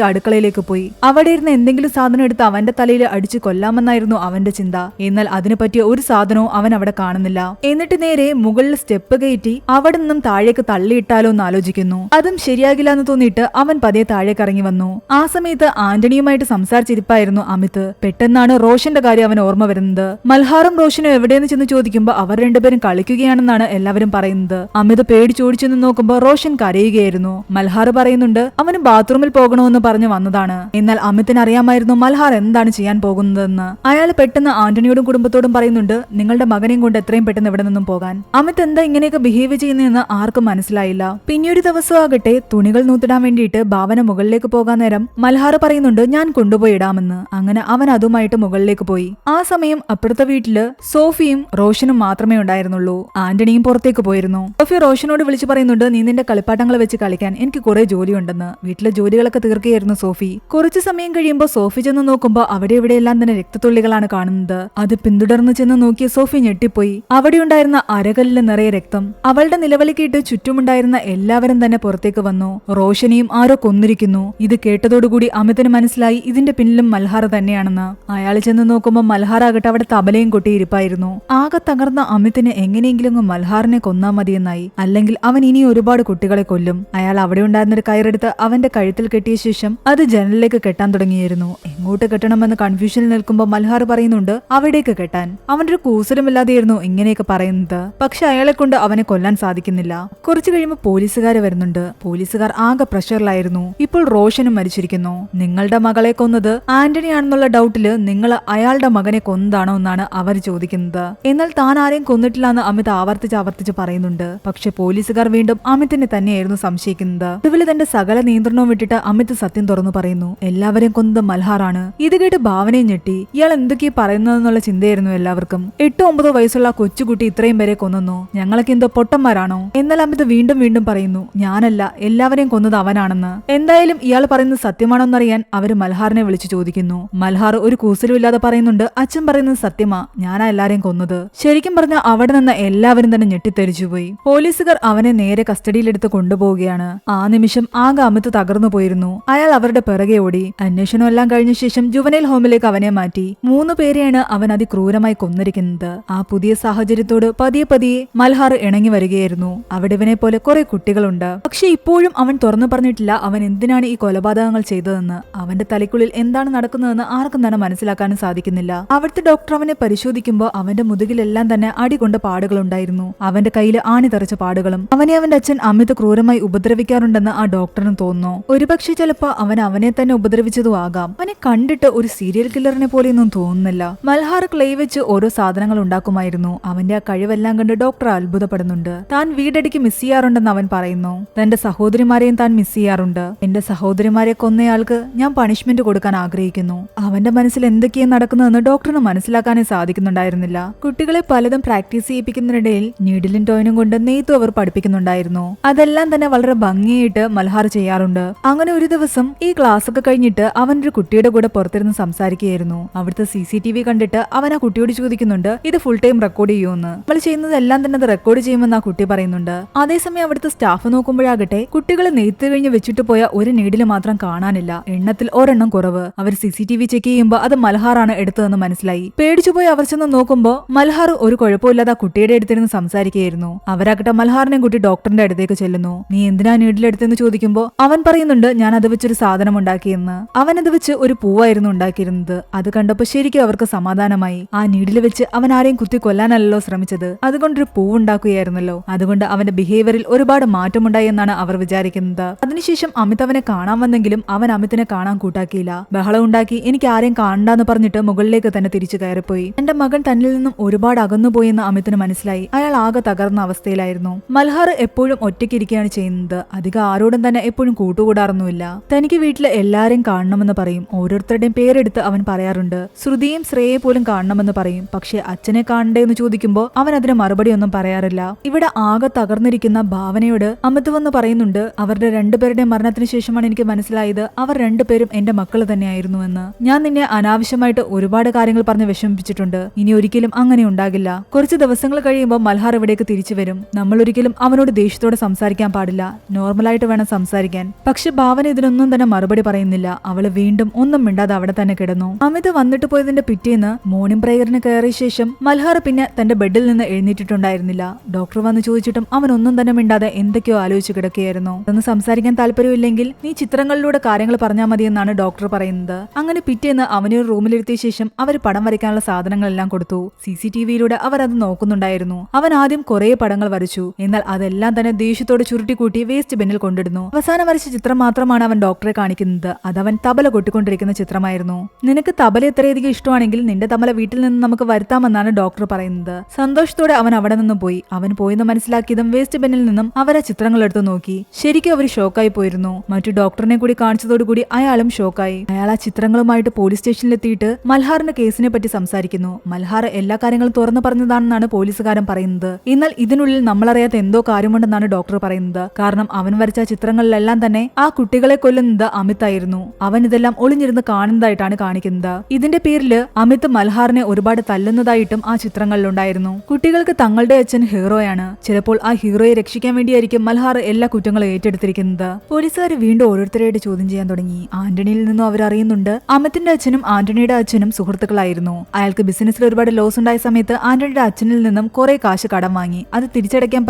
അടുക്കളയിലേക്ക് പോയി. അവിടെ ഇരുന്ന് എന്തെങ്കിലും സാധനം എടുത്ത് അവന്റെ തലയിൽ അടിച്ചു കൊല്ലാമെന്നായിരുന്നു അവന്റെ ചിന്ത. എന്നാൽ അതിനു പറ്റിയ ഒരു സാധനവും അവൻ അവിടെ കാണുന്നില്ല. എന്നിട്ട് നേരെ മുകളിൽ സ്റ്റെപ്പ് കയറ്റി അവിടെ നിന്നും താഴേക്ക് തള്ളിയിട്ടാലോ എന്ന് ആലോചിക്കുന്നു. അതും ശരിയാകില്ല എന്ന് തോന്നിയിട്ട് അവൻ പതിയെ താഴേക്ക് ഇറങ്ങി വന്നു. ആ സമയത്ത് ആന്റണിയുമായിട്ട് സംസാരിച്ചിരിപ്പായിരുന്നു അമിത്. പെട്ടെന്നാണ് റോഷന്റെ കാര്യം അവൻ ഓർമ്മ വരുന്നത്. മൽഹാറും റോഷനും എവിടെയെന്ന് ചെന്ന് ചോദിക്കുമ്പോൾ അവർ രണ്ടുപേരും കളിക്കുകയാണെന്നാണ് എല്ലാവരും പറയുന്നത്. അമിത് പേടിച്ചോടിച്ചെന്ന് നോക്കുമ്പോൾ റോഷൻ കരയുകയായിരുന്നു. മൽഹാർ പറയുന്നുണ്ട് അവന് ബാത്റൂമിൽ പോകണമെന്ന് പറഞ്ഞു വന്നതാണ്. എന്നാൽ അമിതിന് അറിയാമായിരുന്നു മൽഹാർ എന്താണ് ചെയ്യാൻ പോകുന്നതെന്ന്. അയാൾ പെട്ടെന്ന് ആന്റണിയോടും കുടുംബത്തോടും പറയുന്നുണ്ട് നിങ്ങളുടെ മകനെയും കൊണ്ട് എത്രയും പെട്ടെന്ന് ഇവിടെ നിന്നും പോകാൻ. അമിത് എന്താ ഇങ്ങനെയൊക്കെ ബിഹേവ് ചെയ്യുന്നതെന്ന് ആർക്കും മനസ്സിലായില്ല. പിന്നീട് ദിവസം ആകട്ടെ തുണികൾ നൂത്തിടാൻ വേണ്ടിയിട്ട് ഭാവന മുകളിലേക്ക് പോകാൻ നേരം മൽഹാർ പറയുന്നുണ്ട് ഞാൻ കൊണ്ടുപോയി ഇടാമെന്ന്. അങ്ങനെ അവൻ അതുമായിട്ട് മുകളിലേക്ക് പോയി. ആ സമയം അപ്പുറത്തെ വീട്ടില് സോഫിയും റോഷനും മാത്രമേ ഉണ്ടായിരുന്നുള്ളൂ. ആന്റണിയും പുറത്തേക്ക് പോയിരുന്നു. സോഫി റോഷനോട് വിളിച്ചു പറയുന്നുണ്ട് നീ നിന്റെ കളിപ്പാട്ടങ്ങൾ വെച്ച് കളിക്കാൻ, എനിക്ക് കുറെ ജോലിയുണ്ടെന്ന്. വീട്ടിലെ ജോലികളൊക്കെ തീർക്കുകയായിരുന്നു സോഫി. കുറച്ചു സമയം കഴിയുമ്പോൾ സോഫി ചെന്ന് നോക്കുമ്പോൾ അവിടെ ഇവിടെയെല്ലാം തന്നെ രക്തത്തുള്ളികളാണ് കാണുന്നത്. അത് പിന്തുടർന്ന് ചെന്ന് നോക്കിയ സോഫി ഞെട്ടിപ്പോയി. അവിടെ ഉണ്ടായിരുന്ന അരകല്ലിൽ നിറയെ രക്തം. അവളുടെ നിലവിളി കേട്ട് ചുറ്റുമുണ്ടായിരുന്ന എല്ലാവരും തന്നെ പുറത്തേക്ക് വന്നു. റോഷനെയും ആരോ കൊന്നിരിക്കുന്നു. ഇത് കേട്ടതോടുകൂടി അമിതിന് മനസ്സിലായി ഇതിന്റെ പിന്നിലും മൽഹാർ തന്നെയാണെന്ന്. അയാൾ ചെന്ന് നോക്കുമ്പോൾ മൽഹാർ ആകട്ടെ അവിടെ തബലയും കൊട്ടിയിരിപ്പായിരുന്നു. ആകെ തകർന്ന അമിതിന് എങ്ങനെയെങ്കിലും മൽഹാറിനെ കൊന്നാ മതിയെന്നായി. അല്ലെങ്കിൽ അവൻ ഇനി ഒരുപാട് കുട്ടികളെ കൊല്ലും. അയാൾ അവിടെ ഉണ്ടായിരുന്നൊരു കയറെടുത്ത് അവന്റെ കഴുത്തിൽ കെട്ടിയ ശേഷം അത് ജനലിലേക്ക് കെട്ടാൻ തുടങ്ങിയിരുന്നു. എങ്ങോട്ട് കെട്ടണമെന്ന് കൺഫ്യൂഷനിൽ നിൽക്കുമ്പോൾ മൽഹാർ പറയുന്നുണ്ട് അവിടേക്ക് കെട്ടാൻ. അവനൊരു കൂസലുമില്ലാതെയായിരുന്നു ഇങ്ങനെയൊക്കെ പറയുന്നത്. പക്ഷെ അയാളെ കൊണ്ട് അവനെ കൊല്ലാൻ സാധിക്കുന്നില്ല. കുറച്ചു കഴിയുമ്പോൾ പോലീസുകാർ വരുന്നുണ്ട്. പോലീസുകാർ ആകെ പ്രഷറിലായിരുന്നു. ഇപ്പോൾ റോഷനും മരിച്ചിരിക്കുന്നു. നിങ്ങളുടെ മകളെ കൊന്നത് ആന്റണി ആണെന്നുള്ള ഡൗട്ടില് നിങ്ങൾ അയാളുടെ മകനെ കൊന്നതാണോ എന്നാണ് അവർ ചോദിക്കുന്നത്. എന്നാൽ താൻ ആരെയും കൊന്നിട്ടില്ല എന്ന് അമിത് ആവർത്തിച്ച് പറയുന്നുണ്ട്. പക്ഷെ പോലീസുകാർ വീണ്ടും അമിതിനെ തന്നെയായിരുന്നു സംശയിക്കുന്നത്. ഒടുവിൽ തന്റെ സകല നിയന്ത്രണവും വിട്ടിട്ട് അമിത് സത്യം തുറന്നു പറയുന്നു. എല്ലാവരെയും കൊന്നത് മൽഹാറാണ്. ഇത് കേട്ട് ഭാവനയും ഞെട്ടി. ഇയാൾ എന്തൊക്കെയാ പറയുന്നതെന്നുള്ള ചിന്തയായിരുന്നു എല്ലാവർക്കും. 8-9 വയസ്സുള്ള കൊച്ചുകുട്ടി ഇത്രയും പേരെ കൊന്നു. ഞങ്ങളൊക്കെ എന്തോ പൊട്ടന്മാരാണോ? എന്നാൽ അമിത് വീണ്ടും പറയുന്നു ഞാനല്ല, എല്ലാവരെയും കൊന്നത് അവനാണെന്ന്. എന്തായാലും ഇയാൾ പറയുന്നത് സത്യമാണോന്നറിയാൻ അവര് മൽഹാറിനെ വിളിച്ചു ചോദിക്കുന്നു. മൽഹാർ ഒരു കൂസലുമില്ലാതെ പറയുന്നുണ്ട് അച്ഛൻ പറയുന്നത് സത്യമാ, ഞാനാ എല്ലാരെയും കൊന്നത്. ശരിക്കും പറഞ്ഞാൽ അവിടെ നിന്ന് എല്ലാവരും തന്നെ ഞെട്ടിത്തെറിച്ചുപോയി. പോലീസുകാർ അവനെ നേരെ കസ്റ്റഡിയിലെടുത്ത് കൊണ്ടുപോവുകയാണ്. ആ നിമിഷം ആകെ അമിത് തകർന്നു പോയിരുന്നു. അയാൾ അവരുടെ പിറകെ ഓടി. അന്വേഷണം എല്ലാം കഴിഞ്ഞ ശേഷം ജുവനൈൽ ഹോമിലേക്ക് അവനെ മാറ്റി. 3 പേരെയാണ് അവൻ അതിക്രൂരമായി കൊന്നിരിക്കുന്നത്. ആ പുതിയ സാഹചര്യത്തോട് പതിയെ മൽഹാർ ഇണങ്ങി വരികയായിരുന്നു. അവിടെ ഇവനെ പോലെ കുറെ കുട്ടികളുണ്ട്. പക്ഷെ ഇപ്പോഴും അവൻ തുറന്നു പറഞ്ഞിട്ടില്ല അവൻ എന്തിനാണ് ഈ കൊലപാതകങ്ങൾ ചെയ്തതെന്ന്. അവന്റെ തലയ്ക്കുള്ളിൽ എന്താണ് നടക്കുന്നതെന്ന് ആർക്കും തന്നെ മനസ്സിലാക്കാനും സാധിക്കുന്നില്ല. അവിടുത്തെ ഡോക്ടർ അവനെ പരിശോധിക്കുമ്പോൾ അവന്റെ മുതുകിലെല്ലാം തന്നെ അടികൊണ്ട പാടുകളുണ്ടായിരുന്നു. അവന്റെ കയ്യിൽ ആണി തെറിച്ച പാടുകളും. അവനെ അവന്റെ അച്ഛൻ അമിത് ക്രൂരമായി ഉപദ്രവിക്കാറുണ്ടെന്ന് ആ ഡോക്ടറിന് തോന്നുന്നു. ഒരുപക്ഷെ ചിലപ്പോ അവനെ തന്നെ ഉപദ്രവിച്ചതും ആകാം. അവനെ കണ്ടിട്ട് ഒരു സീരിയൽ കില്ലറിനെ പോലെയൊന്നും തോന്നുന്നില്ല. മൽഹാർ ക്ലേ വെച്ച് ഓരോ സാധനങ്ങൾ ഉണ്ടാക്കുമായിരുന്നു. അവന്റെ ആ കഴിവെല്ലാം കണ്ട് ഡോക്ടർ അത്ഭുതപ്പെടുന്നുണ്ട്. താൻ വീടടിക്ക് മിസ് ചെയ്യാറുണ്ടെന്ന് അവൻ പറയുന്നു. തന്റെ സഹോദരിമാരെയും താൻ മിസ് ചെയ്യാറുണ്ട്. എന്റെ സഹോദരിമാരെ കൊന്നയാൾക്ക് ഞാൻ പണിഷ്മെന്റ് കൊടുക്കാൻ ആഗ്രഹിക്കുന്നു. അവന്റെ മനസ്സിൽ എന്തൊക്കെയാണ് നടക്കുന്നതെന്ന് ഡോക്ടറിന് മനസ്സിലാക്കാനേ സാധിക്കുന്നുണ്ടായിരുന്നില്ല. കുട്ടികളെ പലതും പ്രാക്ടീസ് ചെയ്യിപ്പിക്കുന്നതിനിടയിൽ നീഡിലും ടോയിനും കൊണ്ട് നെയ്ത്തും അവർ പഠിപ്പിക്കുന്നുണ്ടായിരുന്നു. അതെല്ലാം തന്നെ വളരെ ഭംഗിയായിട്ട് മൽഹാർ ചെയ്യാറുണ്ട്. അങ്ങനെ ഒരു ദിവസം ഈ ക്ലാസ് ഒക്കെ കഴിഞ്ഞിട്ട് അവൻ ഒരു കുട്ടിയുടെ കൂടെ പുറത്തിരുന്ന് സംസാരിക്കുകയായിരുന്നു. അവിടുത്തെ CCTV കണ്ടിട്ട് അവൻ ആ കുട്ടിയോട് ചോദിക്കുന്നുണ്ട് ഇത് ഫുൾ ടൈം റെക്കോർഡ് ചെയ്യുമെന്ന്. നമ്മൾ ചെയ്യുന്നതെല്ലാം തന്നെ അത് റെക്കോർഡ് ചെയ്യുമെന്ന് ആ കുട്ടി പറയുന്നുണ്ട്. അതേസമയം അവിടുത്തെ സ്റ്റാഫ് നോക്കുമ്പോഴാകട്ടെ കുട്ടികൾ നെയ്ത്ത് കഴിഞ്ഞ് വെച്ചിട്ട് പോയ ഒരു നീഡില് മാത്രം കാണാനില്ല. എണ്ണത്തിൽ ഒരെണ്ണം കുറവ്. അവർ CCTV ചെക്ക് ചെയ്യുമ്പോൾ അത് മൽഹാറാണ് എടുത്തതെന്ന് മനസ്സിലായി. പേടിച്ചുപോയി അവർ ചെന്ന് നോക്കുമ്പോൾ മൽഹാർ ഒരു കുഴപ്പമില്ലാതെ ആ കുട്ടിയുടെ അടുത്തിരുന്ന് സംസാരിക്കുകയായിരുന്നു. അവരാകട്ടെ മൽഹാറിനെ കൂട്ടി ഡോക്ടറിന്റെ അടുത്തേക്ക് ചെല്ലുന്നു. നീ എന്തിനാ നീഡിലെടുത്തെന്ന് ചോദിക്കുമ്പോൾ അവൻ പറയുന്നുണ്ട് ഞാൻ അത് വെച്ചൊരു സാധനം ഉണ്ടാക്കിയെന്ന്. അവൻ അത് വെച്ച് ഒരു പൂവായിരുന്നു ഉണ്ടാക്കിയിരുന്നത്. അത് കണ്ടപ്പോൾ ശരിക്കും അവർക്ക് സമാധാനമായി. ആ നീഡിൽ വെച്ച് അവൻ ആരെയും കുത്തി കൊല്ലാനല്ലോ ശ്രമിച്ചത്, അതുകൊണ്ടൊരു പൂവുണ്ടാക്കുകയായിരുന്നല്ലോ. അതുകൊണ്ട് അവന്റെ ബിഹേവിയറിൽ ഒരുപാട് മാറ്റമുണ്ടായി എന്നാണ് അവർ വിചാരിക്കുന്നത്. അതിനുശേഷം അമിത് അവനെ കാണാൻ വന്നെങ്കിലും അവൻ അമിതിനെ കാണാൻ കൂട്ടാക്കിയില്ല. ബഹളം ഉണ്ടാക്കി എനിക്ക് ആരെയും കാണണ്ടെന്ന് പറഞ്ഞിട്ട് മുകളിലേക്ക് തന്നെ തിരിച്ചു കയറിപ്പോയി. എന്റെ മകൻ തന്നിൽ നിന്നും ഒരുപാട് അകന്നുപോയെന്ന് അമിതിന് മനസ്സിലായി. അയാൾ ആകെ തകർന്ന അവസ്ഥയിലായിരുന്നു. മൽഹാർ എപ്പോഴും ഒറ്റയ്ക്കിരിക്കുകയാണ് ചെയ്യുന്നത്. അധികം ആരോടും തന്നെ എപ്പോഴും കൂട്ടുകൂടാറൊന്നുമില്ല. തനിക്ക് വീട്ടിലെ എല്ലാരെയും കാണണമെന്ന് പറയും. ഓരോരുത്തരുടെയും പേരെടുത്ത് അവൻ പറയാറുണ്ട്. ശ്രുതിയും ശ്രേയെ പോലും കാണണമെന്ന് പറയും. പക്ഷെ അച്ഛനെ കാണണ്ടേ എന്ന് ചോദിക്കുമ്പോൾ അവൻ അതിന് മറുപടി ഒന്നും പറയാറില്ല. ഇവിടെ ആകെ തകർന്നിരിക്കുന്ന ഭാവനയോട് അമിത് വന്ന് പറയുന്നുണ്ട് അവരുടെ 2 പേരുടെയും മരണത്തിന് ശേഷമാണ് എനിക്ക് മനസ്സിലായത് അവർ 2 പേരും എന്റെ മക്കൾ തന്നെയായിരുന്നുവെന്ന്. ഞാൻ നിന്നെ അനാവശ്യമായിട്ട് ഒരുപാട് കാര്യങ്ങൾ പറഞ്ഞ് വിഷമിപ്പിച്ചിട്ടുണ്ട്. ഇനി ഒരിക്കലും അങ്ങനെ ഉണ്ടാകില്ല. കുറച്ച് ദിവസങ്ങൾ കഴിയുമ്പോൾ മൽഹാർ ഇവിടേക്ക് തിരിച്ചു വരും. നമ്മൾ ഒരിക്കലും അവനോട് ദേഷ്യത്തോടെ സംസാരിക്കാൻ പാടില്ല. നോർമലായിട്ട് വേണം സംസാരിക്കാൻ. പക്ഷെ ഭാവന ഇതിനൊന്നും തന്നെ മറുപടി പറയുന്നില്ല. അവള് വീണ്ടും ഒന്നും മിണ്ടാതെ അവിടെ തന്നെ കിടന്നു. അമിത് വന്നിട്ട് പോയതിന്റെ പിറ്റേന്ന് മോർണിംഗ് പ്രേയറിന് കയറിയ ശേഷം മൽഹാർ പിന്നെ തന്റെ ബെഡിൽ നിന്ന് എഴുന്നേറ്റിട്ടുണ്ടായിരുന്നില്ല. ഡോക്ടർ വന്ന് ചോദിച്ചിട്ടും അവൻ ഒന്നും തന്നെ മിണ്ടാതെ എന്തൊക്കെയോ ആലോചിച്ച് കിടക്കുകയായിരുന്നു. അതൊന്ന് സംസാരിക്കാൻ താല്പര്യമില്ലെങ്കിൽ നീ ചിത്രങ്ങളിലൂടെ കാര്യങ്ങൾ പറഞ്ഞാൽ മതിയെന്നാണ് ഡോക്ടർ പറയുന്നത്. അങ്ങനെ പിറ്റേന്ന് അവനെ ഒരു റൂമിലിരുത്തിയ ശേഷം അവർ പടം വരയ്ക്കാനുള്ള സാധനങ്ങളെല്ലാം കൊടുത്തു. CCTVയിലൂടെ അവർ അത് നോക്കുന്നുണ്ടായിരുന്നു. അവൻ ആദ്യം കുറെ പടങ്ങൾ വരച്ചു. എന്നാൽ അതെല്ലാം തന്നെ ദേഷ്യത്തോടെ ചുരുട്ടിക്കൂട്ടി വേസ്റ്റ് ബിന്നിൽ കൊണ്ടിടുന്നു. അവസാനം വരച്ച ചിത്രം മാത്രമാണ് അവൻ ഡോക്ടറെ കാണിക്കുന്നത്. അതവൻ തബല കൊട്ടിക്കൊണ്ടിരിക്കുന്ന ചിത്രമായിരുന്നു. നിനക്ക് തബല എത്രയധികം ഇഷ്ടമാണെങ്കിൽ നിന്റെ തബല വീട്ടിൽ നിന്ന് നമുക്ക് വരുത്താമെന്നാണ് ഡോക്ടർ പറയുന്നത്. സന്തോഷത്തോടെ അവൻ അവിടെ നിന്നും പോയി. അവൻ പോയെന്ന് മനസ്സിലാക്കിയതും വേസ്റ്റ് ബിന്നിൽ നിന്നും അവർ ആ ചിത്രങ്ങൾ എടുത്തു നോക്കി. ശരിക്കും അവർ ഷോക്കായി പോയിരുന്നു. മറ്റു ഡോക്ടറിനെ കൂടി കാണിച്ചതോടുകൂടി അയാളും ഷോക്കായി. അയാൾ ആ ചിത്രങ്ങളുമായിട്ട് പോലീസ് സ്റ്റേഷനിലെത്തിയിട്ട് മൽഹാറിന്റെ കേസിനെ പറ്റി സംസാരിക്കുന്നു. മൽഹാർ എല്ലാ കാര്യങ്ങളും തുറന്നു പറഞ്ഞതാണെന്നാണ് പോലീസുകാരൻ പറയുന്നത്. എന്നാൽ ഇതിനുള്ളിൽ നമ്മളറിയാത്ത എന്തോ കാര്യമുണ്ടെന്നാണ് ഡോക്ടർ പറയുന്നത്. കാരണം അവൻ വരച്ച ചിത്രങ്ങളിലെല്ലാം തന്നെ ആ കുട്ടികളെ കൊല്ലുന്നത് അമിതായിരുന്നു. അവൻ ഇതെല്ലാം ഒളിഞ്ഞിരുന്ന് കാണുന്നതായിട്ടാണ് കാണിക്കുന്നത്. ഇതിന്റെ പേരിൽ അമിത് മൽഹാറിനെ ഒരുപാട് തല്ലുന്നതായിട്ടും ആ ചിത്രങ്ങളിലുണ്ടായിരുന്നു. കുട്ടികൾക്ക് തങ്ങളുടെ അച്ഛൻ ഹീറോയാണ്. ചിലപ്പോൾ ആ ഹീറോയെ രക്ഷിക്കാൻ വേണ്ടിയായിരിക്കും മൽഹാർ എല്ലാ കുറ്റങ്ങളും ഏറ്റെടുത്തിരിക്കുന്നത്. പോലീസുകാർ വീണ്ടും ഓരോരുത്തരായിട്ട് ചോദ്യം ചെയ്യാൻ തുടങ്ങി. ആന്റണിയിൽ നിന്നും അവരറിയുന്നുണ്ട് അമിത്തിന്റെ അച്ഛനും ആന്റണിയുടെ അച്ഛനും സുഹൃത്തുക്കളായിരുന്നു. അയാൾക്ക് ബിസിനസ്സിൽ ഒരുപാട് ലോസ് ഉണ്ടായ സമയത്ത് ആന്റണിയുടെ അച്ഛനിൽ നിന്നും കുറെ കാശ് കടം വാങ്ങി. അത് തിരിച്ചടയ്ക്കാൻ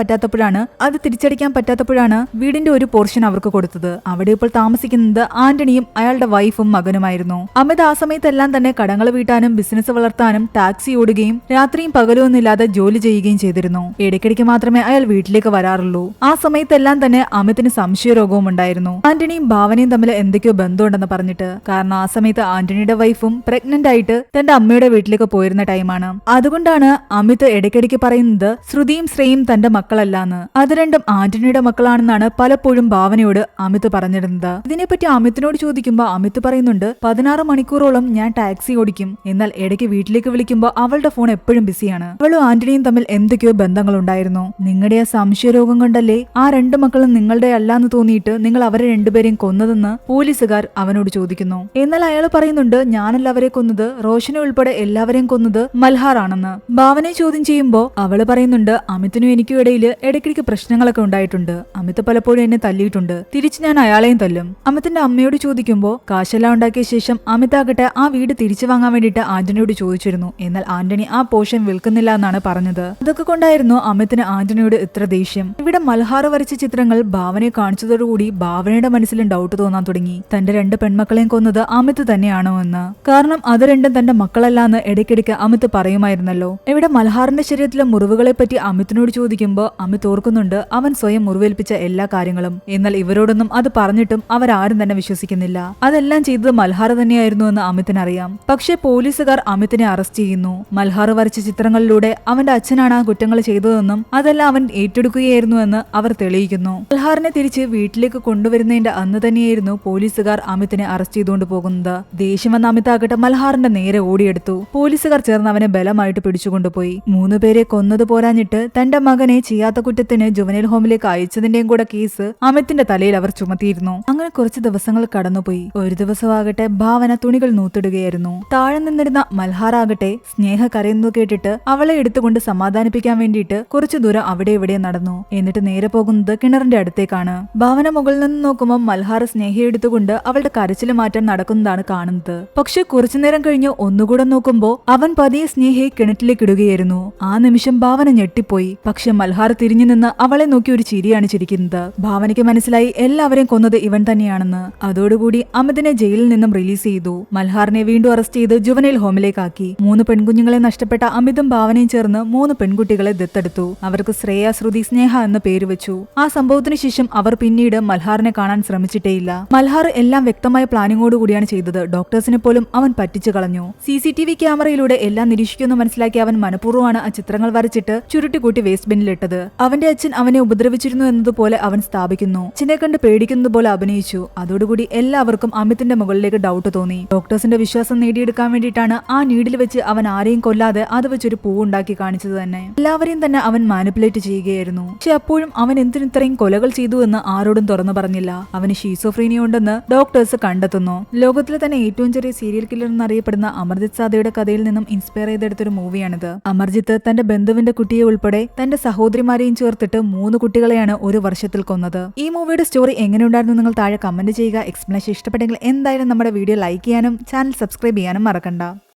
പറ്റാത്തപ്പോഴാണ് വീടിന്റെ ഒരു പോർഷൻ അവർക്ക് കൊടുത്തത്. അവിടെ ഇപ്പോൾ താമസിക്കുന്നത് ആന്റണിയും അയാളുടെ വൈഫും മകനുമായിരുന്നു. അമിത് ആ സമയത്തെല്ലാം തന്നെ കടങ്ങൾ വീട്ടാനും ബിസിനസ് വളർത്താനും ടാക്സി ഓടുകയും രാത്രിയും പകലും ഒന്നുമില്ലാതെ ജോലി ചെയ്യുകയും ചെയ്തിരുന്നു. ഇടയ്ക്കിടയ്ക്ക് മാത്രമേ അയാൾ വീട്ടിലേക്ക് വരാറുള്ളൂ. ആ സമയത്തെല്ലാം തന്നെ അമിതിന് സംശയരോഗവും ഉണ്ടായിരുന്നു. ആന്റണിയും ഭാവനയും തമ്മിൽ എന്തൊക്കെയോ ബന്ധമുണ്ടെന്ന് പറഞ്ഞിട്ട്. കാരണം ആ സമയത്ത് ആന്റണിയുടെ വൈഫും പ്രഗ്നന്റ് ആയിട്ട് തന്റെ അമ്മയുടെ വീട്ടിലേക്ക് പോയിരുന്ന ടൈമാണ്. അതുകൊണ്ടാണ് അമിത് ഇടയ്ക്കിടയ്ക്ക് പറയുന്നത് ശ്രുതിയും ശ്രേയും തന്റെ മക്കളല്ലാന്ന്. അത് രണ്ടും ആന്റണിയുടെ മക്കളാണെന്നാണ് പലപ്പോഴും ഭാവനയോട് അമിത് പറഞ്ഞിരുന്നത്. ഇതിനെപ്പറ്റി അമിതിനോട് ചോദിക്കുമ്പോൾ അമിത് പറയുന്നുണ്ട് 16 മണിക്കൂറോളം ഞാൻ ടാക്സി ഓടിക്കും. എന്നാൽ ഇടയ്ക്ക് വീട്ടിലേക്ക് വിളിക്കുമ്പോൾ അവളുടെ ഫോൺ എപ്പോഴും ബിസിയാണ്. അവളും ആന്റണിയും തമ്മിൽ എന്തൊക്കെയോ ബന്ധങ്ങളുണ്ടായിരുന്നു. നിങ്ങളുടെ ആ സംശയരോഗം കൊണ്ടല്ലേ ആ 2 മക്കളും നിങ്ങളുടെ അല്ലാന്ന് തോന്നിയിട്ട് നിങ്ങൾ അവരെ രണ്ടുപേരെയും കൊന്നതെന്ന് പോലീസുകാർ അവനോട് ചോദിക്കുന്നു. എന്നാൽ അയാൾ പറയുന്നുണ്ട് ഞാനല്ല അവരെ കൊന്നത്, റോഷനെ ഉൾപ്പെടെ എല്ലാവരെയും കൊന്നത് മൽഹാർ ആണെന്ന്. ഭാവനയെ ചോദ്യം ചെയ്യുമ്പോൾ അവള് പറയുന്നുണ്ട് അമിതിനും എനിക്കും ഇടയിൽ ഇടയ്ക്കിടയ്ക്ക് പ്രശ്നങ്ങളൊക്കെ ഉണ്ടായിട്ടുണ്ട്. അമിത് പലപ്പോഴും എന്നെ തല്ലിയിട്ടുണ്ട്. തിരിച്ച് ഞാൻ അയാളെയും തല്ലും. അമിതിന്റെ അമ്മയോട് ചോദിക്കുമ്പോൾ കാശെല്ലാം ഉണ്ടാക്കിയ ശേഷം അമിതാകട്ടെ ആ വീട് തിരിച്ചു വാങ്ങാൻ വേണ്ടിയിട്ട് ആന്റണിയോട് ചോദിച്ചിരുന്നു. എന്നാൽ ആന്റണി ആ പോർഷൻ വിൽക്കുന്നില്ല എന്നാണ് പറഞ്ഞത്. അതൊക്കെ കൊണ്ടായിരുന്നു അമിതിന് ആന്റണിയോട് ഇത്ര ദേഷ്യം. ഇവിടെ മൽഹാർ വരച്ച ചിത്രങ്ങൾ ഭാവനയെ കാണിച്ചതോടുകൂടി ഭാവനയുടെ മനസ്സിലും ഡൗട്ട് തോന്നാൻ തുടങ്ങി. തന്റെ 2 പെൺമക്കളെയും കൊന്നത് അമിത് തന്നെയാണോ എന്ന്. കാരണം അത് രണ്ടും തന്റെ മക്കളല്ലാന്ന് ഇടയ്ക്കിടയ്ക്ക് അമിത് പറയുമായിരുന്നല്ലോ. ഇവിടെ മൽഹാറിന്റെ ശരീരത്തിലെ മുറിവുകളെ പറ്റി അമിതിനോട് ചോദിക്കുമ്പോൾ അമിത് ഓർക്കുന്നുണ്ട് അവൻ സ്വയം മുറിവേൽപ്പിച്ച എല്ലാ കാര്യങ്ങളും. എന്നാൽ ഇവരോടൊന്നും അത് പറഞ്ഞിട്ടും അവരാരും തന്നെ വിശ്വസിക്കുന്നില്ല. അതെല്ലാം ചെയ്തത് മൽഹാർ തന്നെയായിരുന്നു എന്ന് അമിതിനറിയാം. പക്ഷേ പോലീസുകാർ അമിതിനെ അറസ്റ്റ് ചെയ്യുന്നു. മൽഹാർ വരച്ച ചിത്രങ്ങളിലൂടെ അവന്റെ അച്ഛനാണ് ആ കുറ്റങ്ങൾ ചെയ്തതെന്നും അതെല്ലാം അവൻ ഏറ്റെടുക്കുകയായിരുന്നു എന്ന് അവർ തെളിയിക്കുന്നു. മൽഹാറിനെ തിരിച്ച് വീട്ടിലേക്ക് കൊണ്ടുവരുന്നതിന്റെ അന്ന് തന്നെയായിരുന്നു പോലീസുകാർ അമിതിനെ അറസ്റ്റ് ചെയ്തുകൊണ്ട് പോകുന്നത്. ദേഷ്യം വന്ന അമിതാകട്ടെ മൽഹാറിന്റെ നേരെ ഓടിയെടുത്തു. പോലീസുകാർ ചേർന്ന് അവനെ ബലമായിട്ട് പിടിച്ചുകൊണ്ടുപോയി. 3 പേരെ കൊന്നത് പോരാഞ്ഞിട്ട് തന്റെ മകനെ ചെയ്യാത്ത കുറ്റത്തിന് ജുവനൈൽ ഹോമിലേക്ക് അയച്ചതിന്റെയും കൂടെ കേസ് അമിത്തിന്റെ തലയിൽ അവർ ചുമത്തിയിരുന്നു. അങ്ങനെ കുറച്ച് ദിവസങ്ങൾ കടന്നുപോയി. ഒരു ദിവസമാകട്ടെ ഭാവന തുണികൾ നൂത്തിടുകയായിരുന്നു. താഴെ നിന്നിരുന്ന മൽഹാർ ആകട്ടെ സ്നേഹ കരയുന്നത് കേട്ടിട്ട് അവളെ എടുത്തുകൊണ്ട് സമാധാനിപ്പിക്കാൻ വേണ്ടിയിട്ട് കുറച്ചു ദൂരം അവിടെ ഇവിടെ നടന്നു. എന്നിട്ട് നേരെ പോകുന്നത് കിണറിന്റെ അടുത്തേക്കാണ്. ഭാവന മുകളിൽ നിന്ന് നോക്കുമ്പോൾ മൽഹാർ സ്നേഹയെ എടുത്തുകൊണ്ട് അവളുടെ കരച്ചിൽ മാറ്റാൻ നടക്കുന്നതാണ് കാണുന്നത്. പക്ഷെ കുറച്ചുനേരം കഴിഞ്ഞ് ഒന്നുകൂടെ നോക്കുമ്പോൾ അവൻ പതിയെ സ്നേഹയെ കിണറ്റിലേക്ക് ഇടുകയായിരുന്നു. ആ നിമിഷം ഭാവന ഞെട്ടിപ്പോയി. പക്ഷെ മൽഹാർ തിരിഞ്ഞു നിന്ന് അവളെ നോക്കി ഒരു ചിരിയാണ് ചിരിക്കുന്നത്. ഭാവനയ്ക്ക് മനസ്സിലായി എല്ലാവരെയും കൊന്നത് ഇവൻ തന്നെയാണെന്ന്. അതോടുകൂടി അമിതിനെ ജയിലിൽ നിന്നും റിലീസ് ചെയ്തു. മൽഹാറിനെ വീണ്ടും അറസ്റ്റ് ചെയ്ത് ജുവനൈൽ ഹോമിലേക്കാക്കി. 3 പെൺകുഞ്ഞുങ്ങളെ നഷ്ടപ്പെട്ട അമിതും ഭാവനയും ചേർന്ന് 3 പെൺകുട്ടികളെ ദത്തെടുത്തു. അവർക്ക് ശ്രേയ, ശ്രുതി, സ്നേഹ എന്ന് പേര് വെച്ചു. ആ സംഭവത്തിന് ശേഷം അവർ പിന്നീട് മൽഹാറിനെ കാണാൻ ശ്രമിച്ചിട്ടേയില്ല. മൽഹാർ എല്ലാം വ്യക്തമായ പ്ലാനിങ്ങോടുകൂടിയാണ് ചെയ്തത്. ഡോക്ടേഴ്സിനെ പോലും അവൻ പറ്റിച്ചു കളഞ്ഞു. CCTV ക്യാമറയിലൂടെ എല്ലാം നിരീക്ഷിക്കുമെന്ന് മനസ്സിലാക്കി അവൻ മനഃപൂർവ്വമാണ് ആ ചിത്രങ്ങൾ വരച്ചിട്ട് ചുരുട്ടിക്കൂട്ടി വേസ്റ്റ് ബിന്നിലിട്ടത്. അവന്റെ അച്ഛൻ അവനെ ഉപദ്രവിച്ചിരുന്നു എന്നതുപോലെ അവൻ സ്ഥാപിക്കുന്നു. അച്ഛനെ കണ്ട് പേടിക്കുന്നത് പോലെ അഭിനയിച്ചു. അതോടുകൂടി എല്ലാവർക്കും അമിതിന്റെ മുകളിലേക്ക് ഡൗട്ട് തോന്നി. ഡോക്ടേഴ്സിന്റെ വിശ്വാസം നേടിയെടുക്കാൻ വേണ്ടിയിട്ടാണ് ആ നീഡിൽ വെച്ച് അവൻ ആരെയും കൊല്ലാതെ അത് വെച്ചൊരു പൂവുണ്ടാക്കി കാണിച്ചത് തന്നെ. എല്ലാവരെയും തന്നെ അവൻ മാനിപ്പുലേറ്റ് ചെയ്യുകയായിരുന്നു. പക്ഷെ അപ്പോഴും അവൻ എന്തിനിത്രയും കൊലകൾ ചെയ്തു എന്ന് ആരോടും തുറന്നു പറഞ്ഞില്ല. അവന് ഷീസോഫ്രീനിയ ഉണ്ടെന്ന് ഡോക്ടേഴ്സ് കണ്ടെത്തുന്നു. ലോകത്തിലെ തന്നെ ഏറ്റവും ചെറിയ സീരിയൽ കില്ലർ എന്നറിയപ്പെടുന്ന അമർജിത് സാദയുടെ കഥയിൽ നിന്നും ഇൻസ്പയർ ചെയ്തെടുത്തൊരു മൂവിയാണിത്. അമർജിത്ത് തന്റെ ബന്ധുവിന്റെ കുട്ടിയെ ഉൾപ്പെടെ തന്റെ സഹോദരിമാരെയും ചേർത്തിട്ട് 3 കുട്ടികളെയാണ് ഒരു വർഷത്തിൽ കൊന്നത്. ഈ മൂവിയുടെ സ്റ്റോറി എങ്ങനെയുണ്ടായിരുന്നു നിങ്ങൾ താഴെ കമന്റ് ചെയ്യുക. എക്സ്പ്ലനേഷൻ ഇഷ്ടപ്പെട്ടെങ്കിൽ എന്തായാലും നമ്മുടെ വീഡിയോ ലൈക്ക് ചെയ്യാനും ചാനൽ സബ്സ്ക്രൈബ് ചെയ്യാനും മറക്കണ്ട.